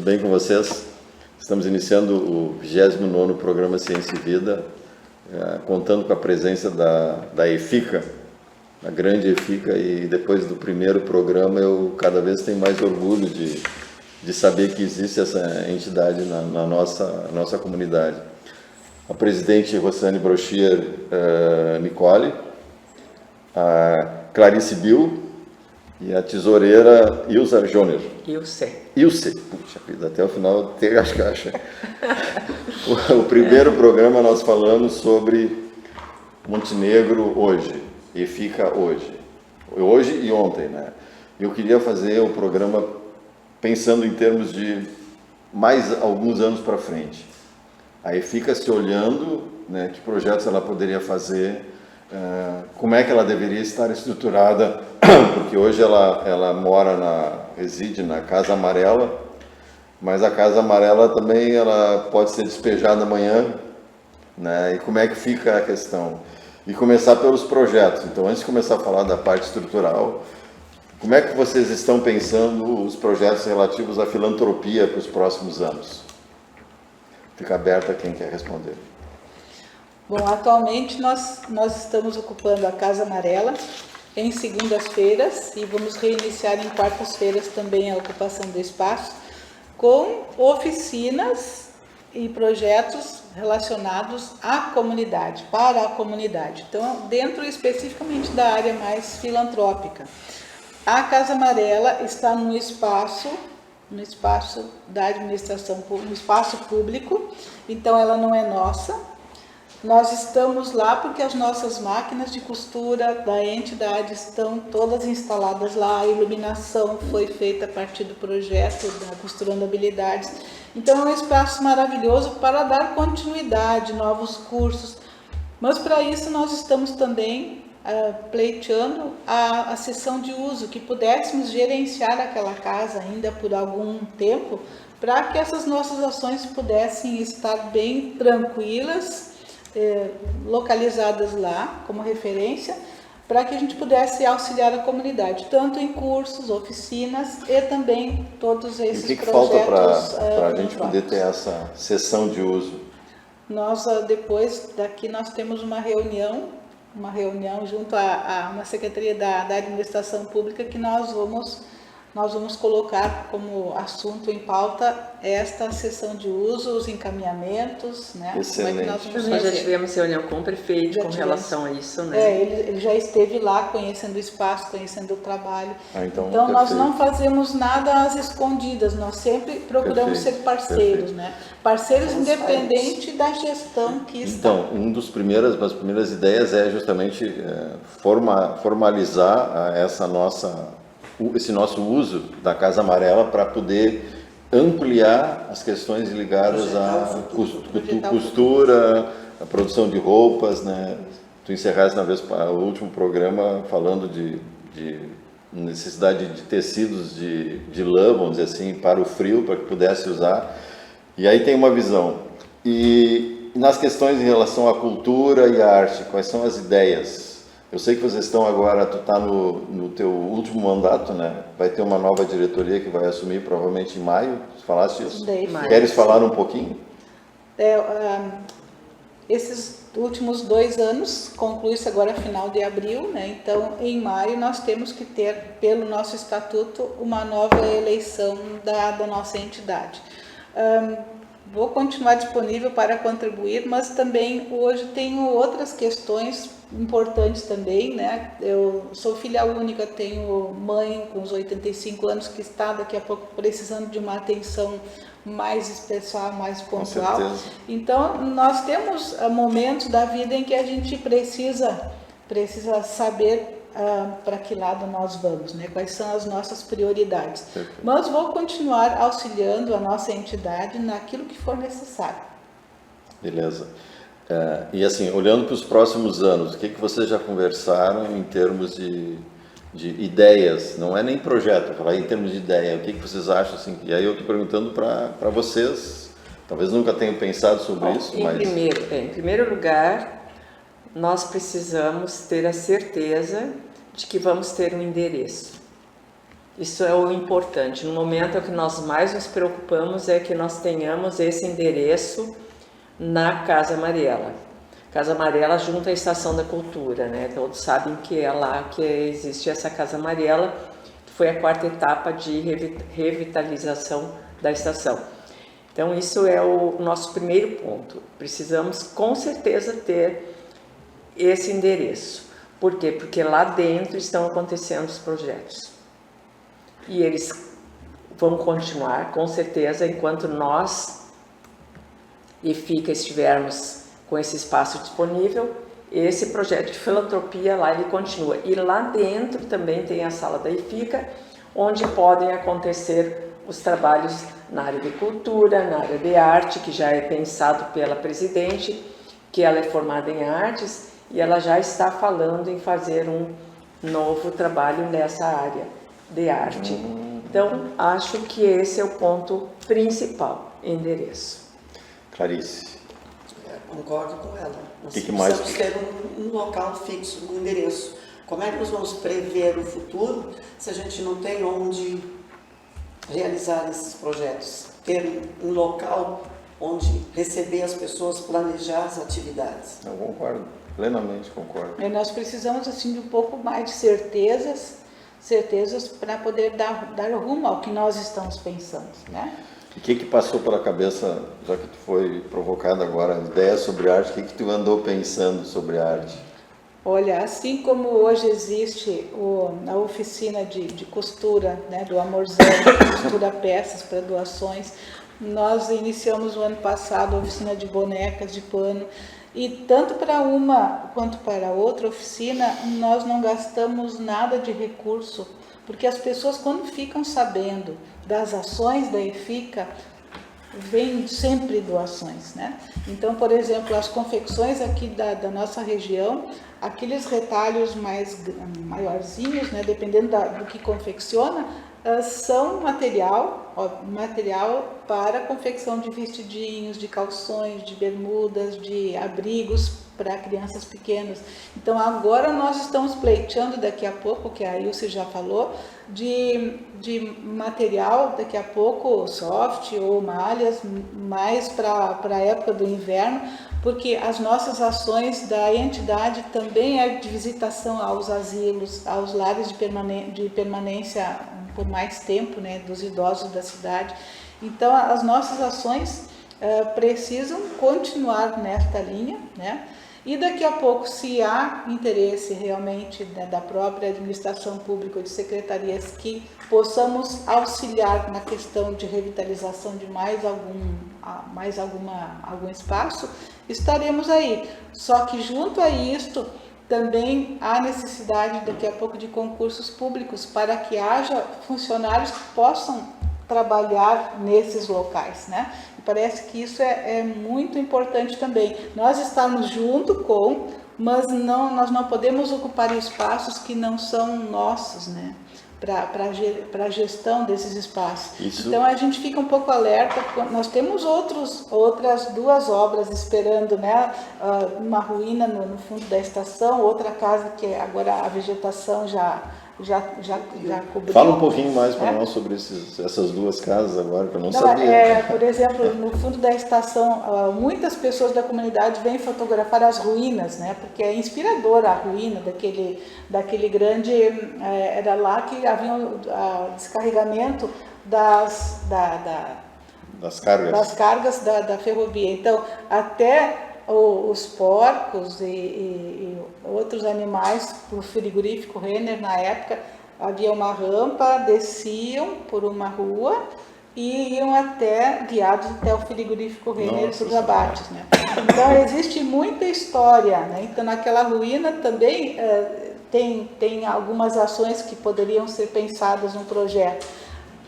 bem com vocês? Estamos iniciando o 29º programa Ciência e Vida, contando com a presença da EFICA, a grande EFICA, e depois do primeiro programa eu cada vez tenho mais orgulho de saber que existe essa entidade na nossa comunidade. A presidente Rossane Brochier Nicole, a Clarice Bill e a tesoureira Ilza Joner. Ilse. Puxa vida, até o final tem as caixas. O primeiro programa nós falamos sobre Montenegro hoje, e fica hoje e ontem, né? Eu queria fazer o programa pensando em termos de mais alguns anos para frente. Aí fica se olhando, né, que projetos ela poderia fazer, como é que ela deveria estar estruturada, porque hoje ela reside na Casa Amarela, mas a Casa Amarela também ela pode ser despejada amanhã, né? E como é que fica a questão? E começar pelos projetos. Então, antes de começar a falar da parte estrutural, como é que vocês estão pensando os projetos relativos à filantropia para os próximos anos? Fica aberto a quem quer responder. Bom, atualmente nós estamos ocupando a Casa Amarela em segundas-feiras e vamos reiniciar em quartas-feiras também a ocupação do espaço com oficinas e projetos relacionados à comunidade, para a comunidade. Então, dentro especificamente da área mais filantrópica. A Casa Amarela está no espaço da administração, no espaço público, então ela não é nossa. Nós estamos lá porque as nossas máquinas de costura da entidade estão todas instaladas lá, a iluminação foi feita a partir do projeto da Costurando Habilidades. Então é um espaço maravilhoso para dar continuidade, novos cursos, mas para isso nós estamos também pleiteando a cessão de uso, que pudéssemos gerenciar aquela casa ainda por algum tempo, para que essas nossas ações pudessem estar bem tranquilas, localizadas lá como referência, para que a gente pudesse auxiliar a comunidade, tanto em cursos, oficinas e também todos esses projetos. E o que falta para a gente poder ter essa cessão de uso? Nós, depois daqui, nós temos uma reunião junto a uma secretaria da administração pública que nós vamos colocar como assunto em pauta esta sessão de uso, os encaminhamentos, né? Excelente. Como é que nós vamos Também fazer? já tivemos reunião com o prefeito com relação a isso, né? Ele já esteve lá conhecendo o espaço, conhecendo o trabalho. Então nós não fazemos nada às escondidas, nós sempre procuramos ser parceiros, né? Parceiros independente da gestão que está. Então, uma das primeiras ideias é justamente formalizar esse nosso uso da Casa Amarela para poder ampliar as questões ligadas à costura, a produção de roupas, né? Tu encerraste o último programa falando de necessidade de tecidos de lã, vamos dizer assim, para o frio, para que pudesse usar. E aí tem uma visão. E nas questões em relação à cultura e à arte, quais são as ideias? Eu sei que vocês estão agora, tu está no teu último mandato, né? Vai ter uma nova diretoria que vai assumir provavelmente em maio. Falaste isso? Queres falar um pouquinho? Esses últimos 2 anos, conclui-se agora final de abril, né? Então em maio nós temos que ter, pelo nosso estatuto, uma nova eleição da nossa entidade. Vou continuar disponível para contribuir, mas também hoje tenho outras questões importantes também, né? Eu sou filha única, tenho mãe com os 85 anos que está daqui a pouco precisando de uma atenção mais especial, mais pontual. Então, nós temos momentos da vida em que a gente precisa saber para que lado nós vamos, né? Quais são as nossas prioridades. Perfeito. Mas vou continuar auxiliando a nossa entidade naquilo que for necessário. Beleza. E assim, olhando para os próximos anos, o que vocês já conversaram em termos de ideias? Não é nem projeto, falar em termos de ideia. O que vocês acham? Assim? E aí eu estou perguntando para vocês, talvez nunca tenham pensado sobre isso, mas... Em primeiro lugar, nós precisamos ter a certeza de que vamos ter um endereço. Isso é o importante. No momento, o que nós mais nos preocupamos é que nós tenhamos esse endereço na Casa Mariela. Casa Mariela junto à Estação da Cultura, né? Todos sabem que é lá que existe essa Casa Mariela, que foi a 4ª etapa de revitalização da estação. Então, isso é o nosso primeiro ponto. Precisamos, com certeza, ter esse endereço. Por quê? Porque lá dentro estão acontecendo os projetos. E eles vão continuar, com certeza, enquanto nós, EFICA, estivermos com esse espaço disponível, esse projeto de filantropia lá ele continua. E lá dentro também tem a sala da EFICA, onde podem acontecer os trabalhos na área de cultura, na área de arte, que já é pensado pela presidente, que ela é formada em artes, e ela já está falando em fazer um novo trabalho nessa área de arte. Então, acho que esse é o ponto principal, endereço. Clarice. Concordo com ela. Nós Que mais? precisamos ter um local fixo, um endereço. Como é que nós vamos prever o futuro se a gente não tem onde realizar esses projetos? Ter um local onde receber as pessoas, planejar as atividades. Eu concordo, plenamente concordo. E nós precisamos assim de um pouco mais de certezas para poder dar rumo ao que nós estamos pensando, né? E o que passou pela cabeça, já que tu foi provocado agora, a ideia sobre arte, o que tu andou pensando sobre arte? Olha, assim como hoje existe a oficina de costura, né, do Amorzão, que costura peças para doações, nós iniciamos o ano passado a oficina de bonecas de pano, e tanto para uma quanto para outra oficina, nós não gastamos nada de recurso, porque as pessoas, quando ficam sabendo das ações da EFICA, vem sempre doações, né? Então, por exemplo, as confecções aqui da nossa região, aqueles retalhos maiorzinhos, né, dependendo do que confecciona, são material para confecção de vestidinhos, de calções, de bermudas, de abrigos para crianças pequenas. Então agora nós estamos pleiteando daqui a pouco, que a Ilse já falou, de material daqui a pouco, soft ou malhas, mais para a época do inverno, porque as nossas ações da entidade também é de visitação aos asilos, aos lares de permanência por mais tempo, né, dos idosos da cidade. Então as nossas ações precisam continuar nesta linha, né? E daqui a pouco, se há interesse realmente, né, da própria administração pública ou de secretarias que possamos auxiliar na questão de revitalização de algum espaço, estaremos aí. Só que junto a isto, também há necessidade daqui a pouco de concursos públicos para que haja funcionários que possam trabalhar nesses locais, né? E parece que isso é muito importante também. Nós estamos junto mas nós não podemos ocupar espaços que não são nossos, né? Para a gestão desses espaços. Isso. Então a gente fica um pouco alerta. Nós temos outras 2 obras esperando, né? Uma ruína no fundo da estação, outra casa que agora a vegetação já cobriu. Fala um pouquinho mais para nós sobre essas 2 casas agora, que eu não sabia. Por exemplo, no fundo da estação, muitas pessoas da comunidade vêm fotografar as ruínas, né? Porque é inspiradora a ruína daquele grande... era lá que havia o descarregamento das cargas da ferrovia. Então, até os porcos e outros animais, o frigorífico Renner, na época, havia uma rampa, desciam por uma rua e iam guiados até o frigorífico Renner para os abates, né? Então, existe muita história, né? Então, naquela ruína também tem algumas ações que poderiam ser pensadas no projeto.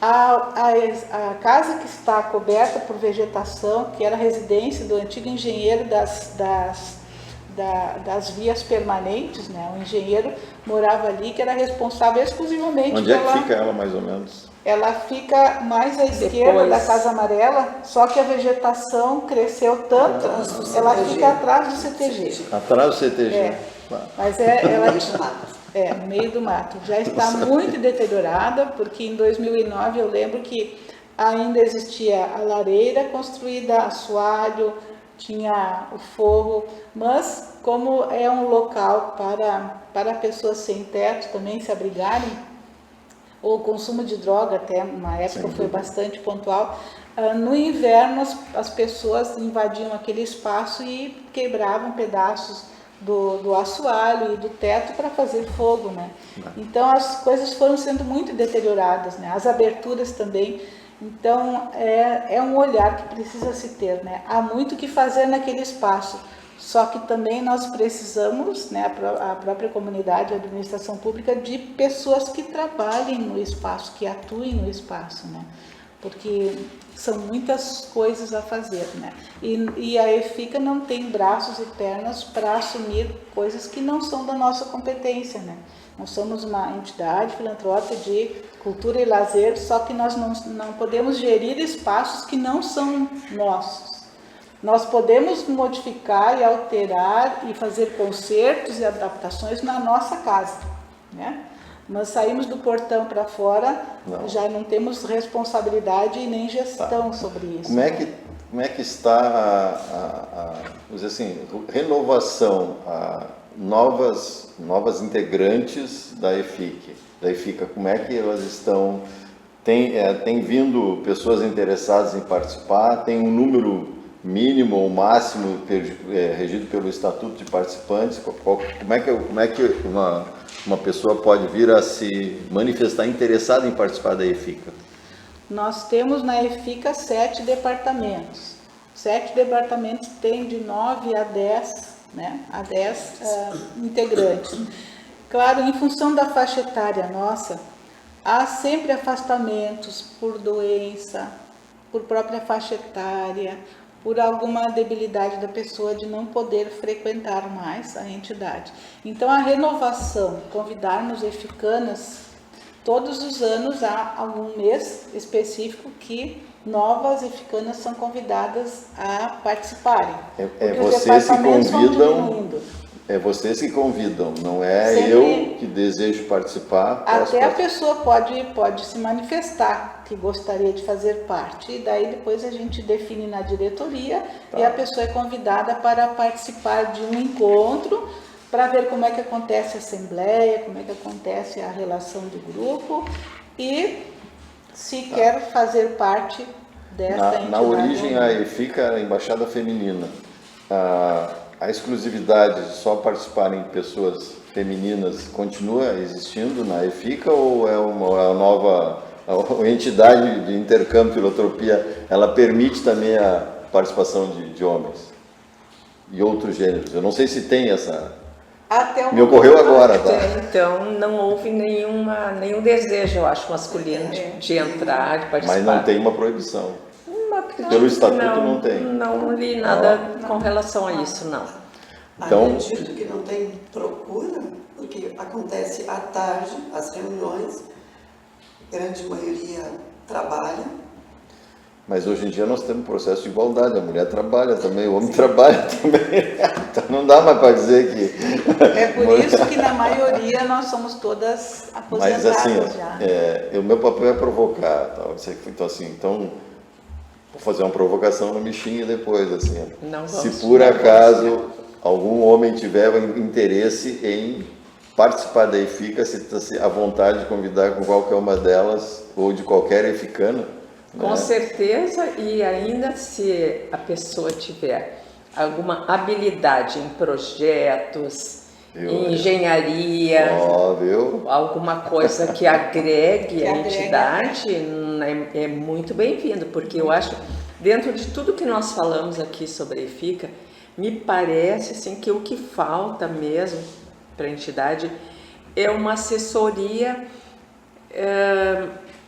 A casa que está coberta por vegetação, que era a residência do antigo engenheiro das vias permanentes, né? O engenheiro morava ali, que era responsável exclusivamente Onde é que fica ela, mais ou menos? Ela fica mais à esquerda da Casa Amarela, só que a vegetação cresceu tanto, ela fica atrás do CTG. Atrás do CTG. Mas ela No meio do mato. Já está muito deteriorada, porque em 2009 eu lembro que ainda existia a lareira construída, assoalho, tinha o forro, mas como é um local para pessoas sem teto também se abrigarem, ou o consumo de droga até uma época foi bastante pontual, no inverno as pessoas invadiam aquele espaço e quebravam pedaços do assoalho e do teto para fazer fogo, né? Então as coisas foram sendo muito deterioradas, né? As aberturas também. Então é um olhar que precisa se ter, né? Há muito que fazer naquele espaço, só que também nós precisamos, né, a própria comunidade, a administração pública, de pessoas que trabalhem no espaço, que atuem no espaço, né? Porque são muitas coisas a fazer, né? E a EFICA não tem braços e pernas para assumir coisas que não são da nossa competência, né? Nós somos uma entidade filantrópica de cultura e lazer, só que nós não podemos gerir espaços que não são nossos. Nós podemos modificar e alterar e fazer concertos e adaptações na nossa casa, né? Mas saímos do portão para fora, já não temos responsabilidade e nem gestão sobre isso. Como é que está vamos dizer assim, renovação, novas integrantes da EFICA? Como é que elas estão? Tem vindo pessoas interessadas em participar? Tem um número mínimo ou máximo regido pelo Estatuto de Participantes? Como é que uma pessoa pode vir a se manifestar interessada em participar da EFICA? Nós temos na EFICA 7 departamentos. 7 departamentos têm de 9 a 10, né, integrantes. Claro, em função da faixa etária nossa, há sempre afastamentos por doença, por própria faixa etária, por alguma debilidade da pessoa de não poder frequentar mais a entidade. Então, a renovação, convidarmos EFICANAS, todos os anos há algum mês específico que novas EFICANAS são convidadas a participarem. Vocês que convidam, não é sempre, eu que desejo participar. Até a pessoa pode se manifestar que gostaria de fazer parte, e daí depois a gente define na diretoria e a pessoa é convidada para participar de um encontro para ver como é que acontece a assembleia, como é que acontece a relação do grupo e se quer fazer parte desta entidade. Na origem, a EFICA era a Embaixada Feminina. A exclusividade de só participarem pessoas femininas continua existindo na EFICA ou é uma nova entidade de intercâmbio, filantropia, ela permite também a participação de homens e outros gêneros? Eu não sei se tem essa... Me ocorreu agora, tá? Então, não houve nenhum desejo, eu acho, masculino de entrar, de participar. Mas não tem uma proibição. Pelo estatuto não tem. Não li nada com relação a isso, não. Então, acredito que não tem procura, porque acontece à tarde, as reuniões, a grande maioria trabalha. Mas hoje em dia nós temos um processo de igualdade, a mulher trabalha também, o homem trabalha também, então não dá mais para dizer que... É por isso que na maioria nós somos todas aposentadas. Mas assim, já. O meu papel é provocar, então vou fazer uma provocação no Michinha depois, assim, se por acaso algum homem tiver interesse em participar da EFICA, se à vontade de convidar com qualquer uma delas, ou de qualquer EFICANA. Com certeza, e ainda se a pessoa tiver alguma habilidade em projetos, em engenharia, alguma coisa que agregue a entidade, é muito bem-vindo, porque eu acho, dentro de tudo que nós falamos aqui sobre a EFICA, me parece assim, que o que falta mesmo para a entidade é uma assessoria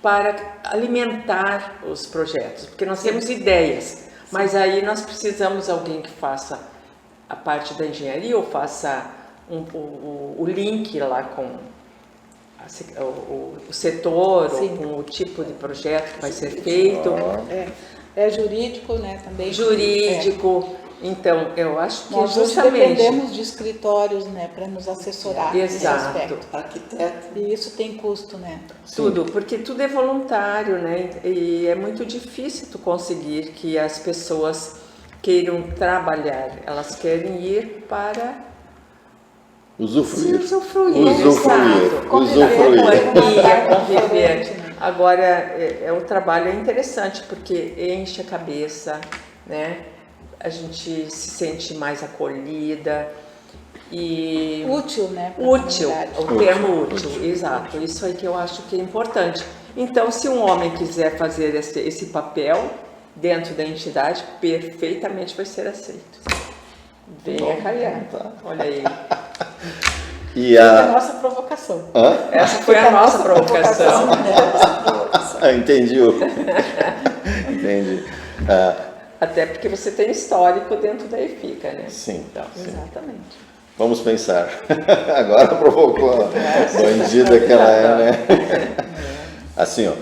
para alimentar os projetos, porque nós temos ideias, mas aí nós precisamos de alguém que faça a parte da engenharia ou faça o link lá com o setor, ou com o tipo de projeto que vai ser feito. É jurídico, né? Também. Jurídico, Então, eu acho que Nós hoje justamente... dependemos de escritórios, né, para nos assessorar nesse Exato. aspecto. Arquiteto. E isso tem custo, né? Tudo, porque tudo é voluntário, né? E é muito difícil tu conseguir que as pessoas queiram trabalhar. Elas querem ir para se Usufruir. usufruir. Usufruir. Exato. Usufruir. Companhia, conviver. Diferente, né? Agora, o trabalho é interessante porque enche a cabeça, né? A gente se sente mais acolhida e Útil, né? pra útil, comunidade. o termo útil, exato. Isso aí que eu acho que é importante. Então, se um homem quiser fazer esse papel dentro da entidade, perfeitamente vai ser aceito. Venha calhar. Tá. Olha aí. E É a a... nossa provocação. Hã? Essa foi a nossa provocação. Entendi. Entendi. Até porque você tem histórico dentro da EFICA, né? Sim, Então, sim. Exatamente. Vamos pensar. Agora provocou a bandida que ela é, né? Assim, ó,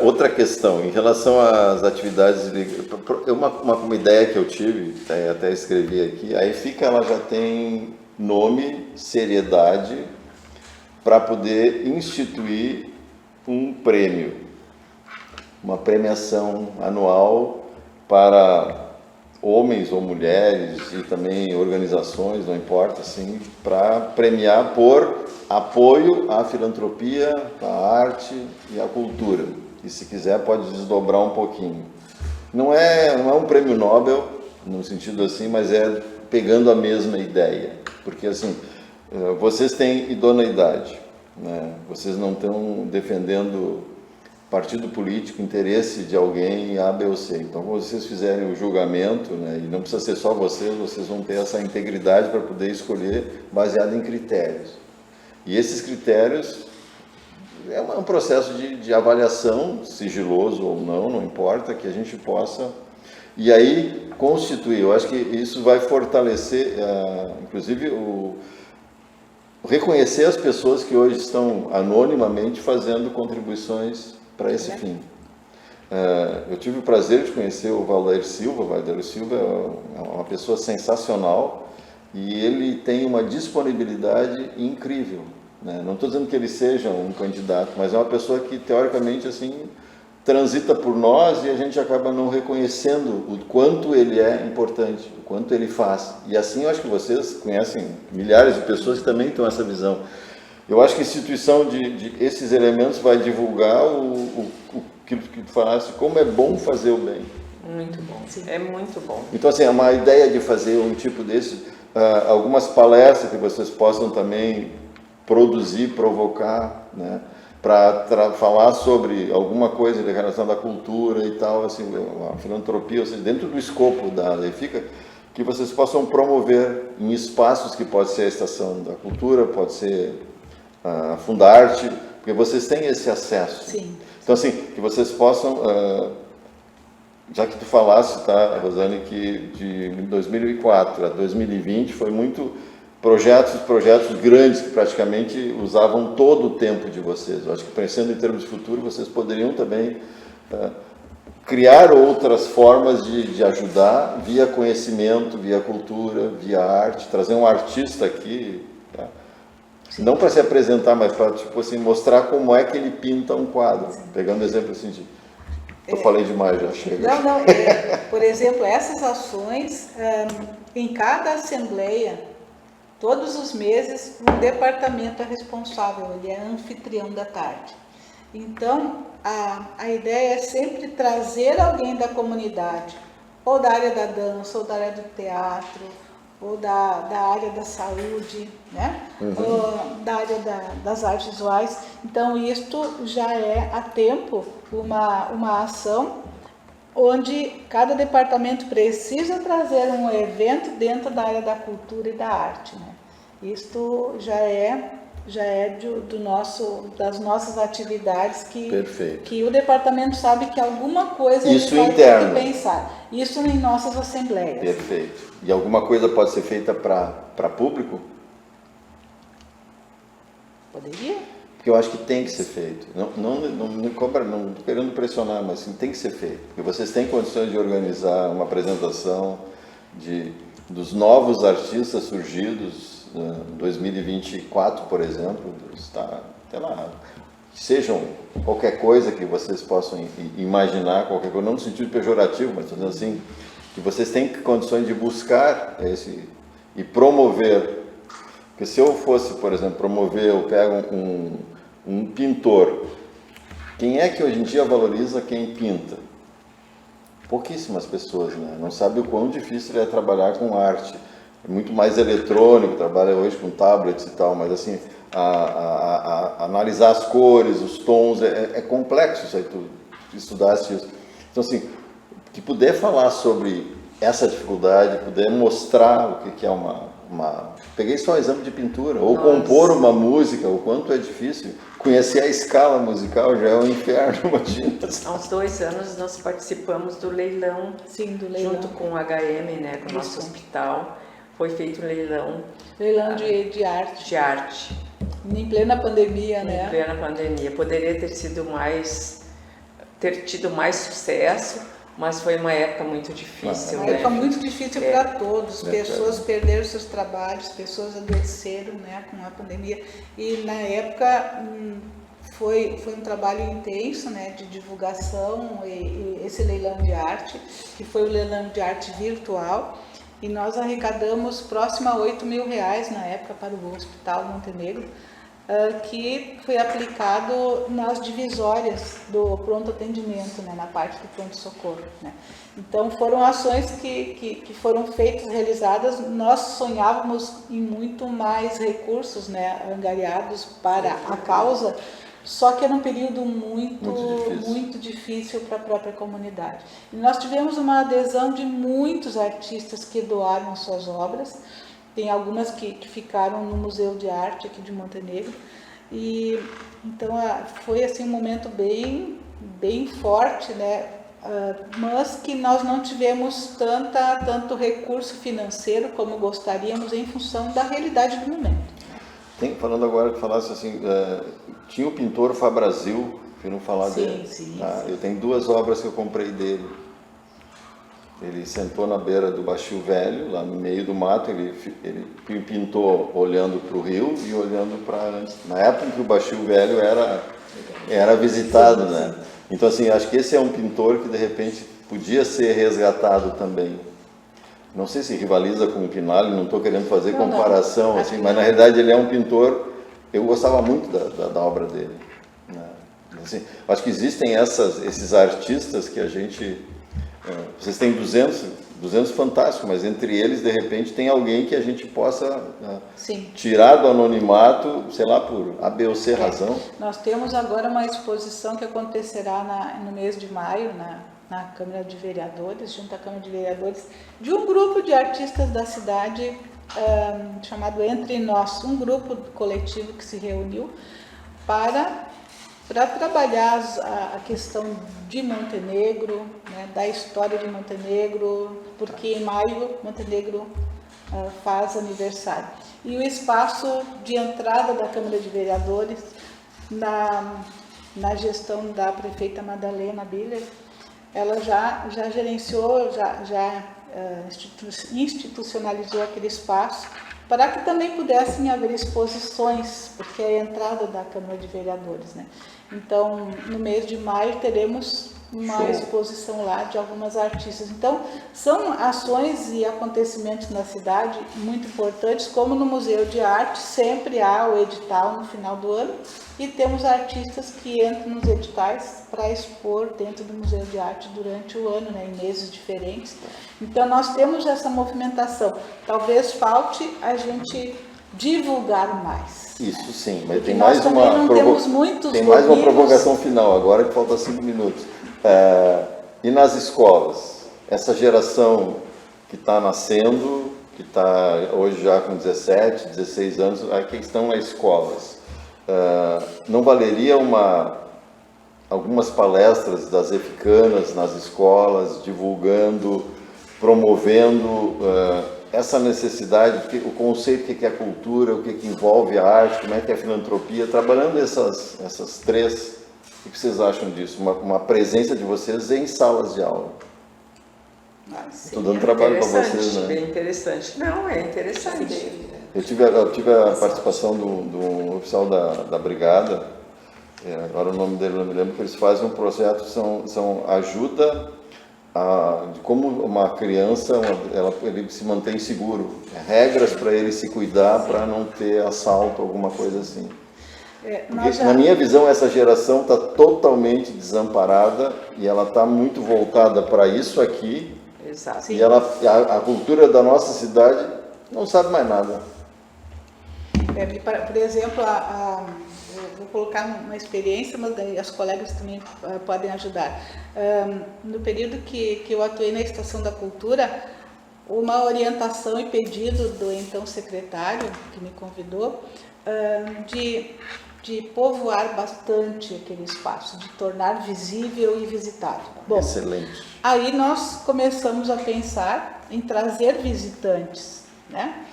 outra questão, em relação às atividades, uma ideia que eu tive, até escrevi aqui, a EFICA ela já tem nome, seriedade, para poder instituir um prêmio, uma premiação anual para homens ou mulheres e também organizações, não importa, assim, para premiar por apoio à filantropia, à arte e à cultura. E se quiser pode desdobrar um pouquinho. Não é um prêmio Nobel, no sentido assim, mas é pegando a mesma ideia. Porque assim, vocês têm idoneidade, né? Vocês não estão defendendo partido político, interesse de alguém A, B ou C. Então, quando vocês fizerem o julgamento, né, e não precisa ser só vocês vão ter essa integridade para poder escolher baseado em critérios. E esses critérios é um processo de avaliação, sigiloso ou não importa, que a gente possa... E aí, constituir, eu acho que isso vai fortalecer, inclusive, reconhecer as pessoas que hoje estão anonimamente fazendo contribuições para esse fim. Eu tive o prazer de conhecer o Valdeir Silva. O Valdeir Silva é uma pessoa sensacional e ele tem uma disponibilidade incrível, né? Não estou dizendo que ele seja um candidato, mas é uma pessoa que, teoricamente, assim, transita por nós e a gente acaba não reconhecendo o quanto ele é importante, o quanto ele faz. E assim, eu acho que vocês conhecem milhares de pessoas que também têm essa visão. Eu acho que a instituição de esses elementos vai divulgar o que tu falaste, como é bom fazer o bem. Muito bom, é muito bom. Então, assim, é uma ideia de fazer um tipo desse, algumas palestras que vocês possam também produzir, provocar, né? Para falar sobre alguma coisa de relação da cultura e tal, assim, a filantropia, ou seja, dentro do escopo da EFICA, que vocês possam promover em espaços que pode ser a Estação da Cultura, pode ser a Fundarte, porque vocês têm esse acesso. Sim. Então, assim, que vocês possam, já que tu falaste, tá, Rosane, que de 2004 a 2020 foi muito projetos grandes que praticamente usavam todo o tempo de vocês. Eu acho que, pensando em termos de futuro, vocês poderiam também criar outras formas de ajudar via conhecimento, via cultura, via arte, trazer um artista aqui, tá? Não para se apresentar, mas para, tipo assim, mostrar como é que ele pinta um quadro. Pegando exemplo assim de... Eu falei demais, já chega. Não, por exemplo, essas ações, em cada assembleia, todos os meses, um departamento é responsável, ele é anfitrião da tarde. Então, a ideia é sempre trazer alguém da comunidade, ou da área da dança, ou da área do teatro, ou da área da saúde, né? Ou da área das artes visuais. Então, isto já é há tempo uma ação onde cada departamento precisa trazer um evento dentro da área da cultura e da arte, né? Isto já é das nossas atividades que o departamento sabe que alguma coisa Isso ele vai interno. ter que pensar. Isso em nossas assembleias. Perfeito. E alguma coisa pode ser feita para público? Poderia? Porque eu acho que tem que ser feito. Não estou querendo pressionar, mas sim, tem que ser feito. Porque vocês têm condições de organizar uma apresentação dos novos artistas surgidos em 2024, por exemplo, sei lá, que sejam qualquer coisa que vocês possam imaginar, qualquer coisa, não no sentido pejorativo, mas dizendo assim, que vocês têm condições de buscar e promover. Porque se eu fosse, por exemplo, promover, eu pego um pintor, quem é que hoje em dia valoriza quem pinta? Pouquíssimas pessoas, né? Não sabe o quão difícil é trabalhar com arte. É muito mais eletrônico, trabalha hoje com tablets e tal, mas assim, analisar as cores, os tons, é complexo isso aí, tu estudaste isso. Então assim, que puder falar sobre essa dificuldade, puder mostrar o que é Peguei só um exemplo de pintura, ou compor uma música, o quanto é difícil. Conhecer a escala musical já é um inferno, imagina. Há uns 2 anos nós participamos do leilão, Sim, do leilão. Junto com o HM, né, com o nosso hospital. Foi feito um leilão. Leilão de arte. De arte. Em plena pandemia, né? Em plena pandemia. Poderia ter tido mais sucesso, mas foi uma época muito difícil. Uma época muito difícil para todos. Pessoas perderam seus trabalhos, pessoas adoeceram, né, com a pandemia. E na época foi um trabalho intenso, né, de divulgação e esse leilão de arte, que foi o leilão de arte virtual. E nós arrecadamos próximo a R$8.000 na época para o Hospital Montenegro, que foi aplicado nas divisórias do pronto atendimento, né, na parte do pronto-socorro, né. Então foram ações que foram feitas, realizadas. Nós sonhávamos em muito mais recursos, né, angariados para a causa, só que era um período muito difícil para a própria comunidade. E nós tivemos uma adesão de muitos artistas que doaram suas obras. Tem algumas que ficaram no Museu de Arte aqui de Montenegro. E então foi assim um momento bem forte, né? Mas que nós não tivemos tanto recurso financeiro como gostaríamos em função da realidade do momento. Falando agora que falasse assim, tinha o pintor Fabrasil, viram falar dele? Sim. Eu tenho 2 obras que eu comprei dele. Ele sentou na beira do Baixio Velho, lá no meio do mato, ele pintou olhando para o rio e olhando para antes. Na época em que o Baixio Velho era visitado, né? Então, assim, acho que esse é um pintor que, de repente, podia ser resgatado também. Não sei se rivaliza com o Pinali, não estou querendo fazer comparação, não. Assim, mas na realidade ele é um pintor, eu gostava muito da obra dele, né? Assim, acho que existem esses artistas que a gente... Vocês têm 200 fantásticos, mas entre eles, de repente, tem alguém que a gente possa tirar do anonimato, sei lá, por A, B ou C razão. Nós temos agora uma exposição que acontecerá no mês de maio, na Câmara de Vereadores, junto à Câmara de Vereadores, de um grupo de artistas da cidade chamado Entre Nós, um grupo coletivo que se reuniu para trabalhar a questão de Montenegro, né, da história de Montenegro, porque em maio Montenegro faz aniversário. E o espaço de entrada da Câmara de Vereadores, na gestão da prefeita Madalena Biller, ela já gerenciou, já institucionalizou aquele espaço para que também pudessem haver exposições, porque é a entrada da Câmara de Vereadores, né? Então, no mês de maio teremos uma exposição lá de algumas artistas. Então, são ações e acontecimentos na cidade muito importantes, como no Museu de Arte, sempre há o edital no final do ano, e temos artistas que entram nos editais para expor dentro do Museu de Arte durante o ano, né, em meses diferentes. Então, nós temos essa movimentação. Talvez falte a gente divulgar mais. Isso sim, mas tem mais uma provocação final, agora que falta 5 minutos. E nas escolas? Essa geração que está nascendo, que está hoje já com 17, 16 anos, que estão nas escolas, não valeria algumas palestras das eficanas nas escolas, divulgando, promovendo essa necessidade, o conceito que é a cultura, o que envolve a arte, como é que é a filantropia, trabalhando essas 3, o que vocês acham disso? Uma presença de vocês em salas de aula? Estou dando trabalho para vocês, Interessante, né? bem interessante. Não, é interessante. Eu tive a participação do oficial da brigada, agora o nome dele não me lembro, que eles fazem um projeto, são ajuda de como uma criança, ele se mantém seguro, regras para ele se cuidar, para não ter assalto, alguma coisa assim. Porque, na minha visão, essa geração está totalmente desamparada e ela está muito voltada para isso aqui. Exato. E a cultura da nossa cidade não sabe mais nada. Por exemplo, eu vou colocar uma experiência, mas daí as colegas também podem ajudar. No período que eu atuei na Estação da Cultura, uma orientação e pedido do então secretário, que me convidou, de povoar bastante aquele espaço, de tornar visível e visitável. Bom, excelente. Aí nós começamos a pensar em trazer visitantes, né?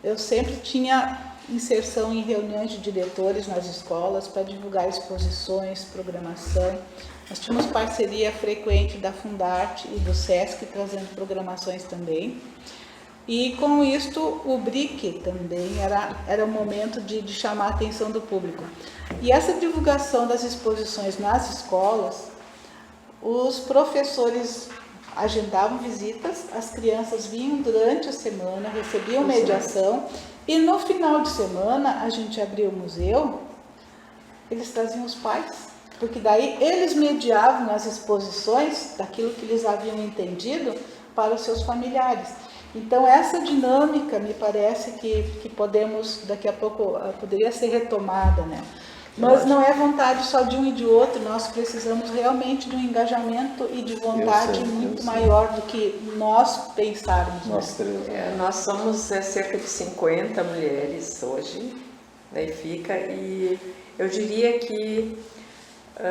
Eu sempre tinha inserção em reuniões de diretores nas escolas para divulgar exposições, programação. Nós tínhamos parceria frequente da Fundarte e do Sesc, trazendo programações também. E com isto, o BRIC também era o momento de chamar a atenção do público. E essa divulgação das exposições nas escolas, os professores agendavam visitas, as crianças vinham durante a semana, recebiam mediação, e no final de semana a gente abria o museu, eles traziam os pais, porque daí eles mediavam as exposições daquilo que eles haviam entendido para os seus familiares. Então essa dinâmica me parece que podemos, daqui a pouco, poderia ser retomada, né? Mas não é vontade só de um e de outro, nós precisamos realmente de um engajamento e de vontade muito maior do que nós pensarmos. Nós três. Nós somos cerca de 50 mulheres hoje na EFICA e eu diria que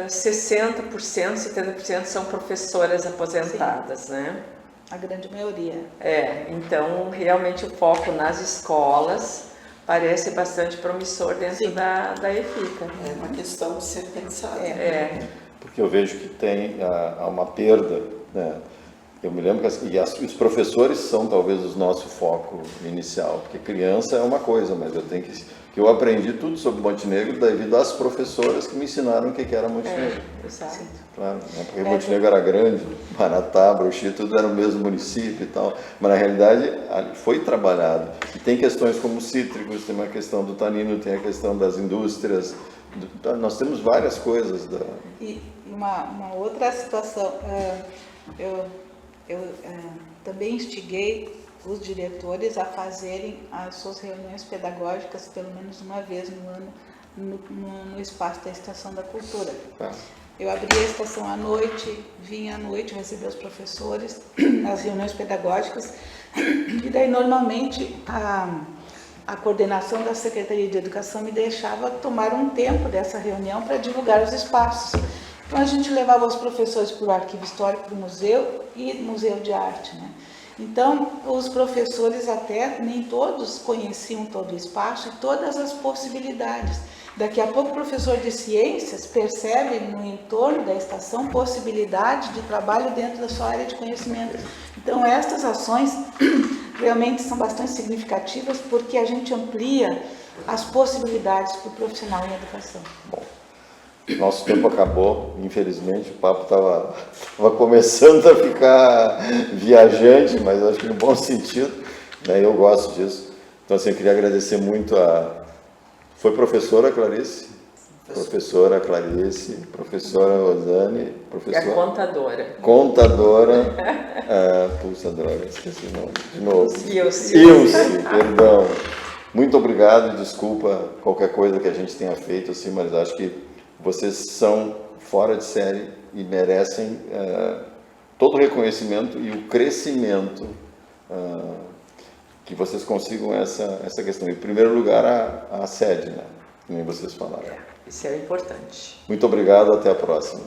60%, 70% são professoras aposentadas, Sim. né? A grande maioria. Então realmente o foco nas escolas parece bastante promissor dentro da EFICA. É uma questão de ser pensada. Porque eu vejo que tem uma perda, né? Eu me lembro que os professores são talvez o nosso foco inicial, porque criança é uma coisa, mas eu aprendi tudo sobre Montenegro devido às professoras que me ensinaram o que era Montenegro. Exato. Claro, né? Porque Montenegro era grande, Maratá, Broxi, tudo era o mesmo município e tal, mas na realidade foi trabalhado. E tem questões como cítricos, tem uma questão do tanino, tem a questão das indústrias, nós temos várias coisas. E uma outra situação, eu também instiguei os diretores a fazerem as suas reuniões pedagógicas pelo menos uma vez no ano no espaço da Estação da Cultura. Tá. Eu abria a estação à noite, vinha à noite receber os professores nas reuniões pedagógicas e daí normalmente a coordenação da Secretaria de Educação me deixava tomar um tempo dessa reunião para divulgar os espaços. Então a gente levava os professores para o Arquivo Histórico do Museu e Museu de Arte, né? Então os professores até nem todos conheciam todo o espaço e todas as possibilidades. Daqui a pouco o professor de ciências percebe no entorno da estação possibilidade de trabalho dentro da sua área de conhecimento. Então estas ações realmente são bastante significativas porque a gente amplia as possibilidades para o profissional em educação. Bom, nosso tempo acabou, infelizmente, o papo estava começando a ficar viajante, mas acho que no bom sentido, né? Eu gosto disso. Então assim, eu queria agradecer muito Foi professora Clarice? Professora Clarice, professora Rosane, professora... E a contadora. Contadora, pulsadora, esqueci o nome, de novo. Ilse, perdão. Muito obrigado e desculpa qualquer coisa que a gente tenha feito, assim, mas acho que vocês são fora de série e merecem todo o reconhecimento e o crescimento que vocês consigam essa questão. Em primeiro lugar, a sede, né? Como vocês falaram. Isso é importante. Muito obrigado, até a próxima.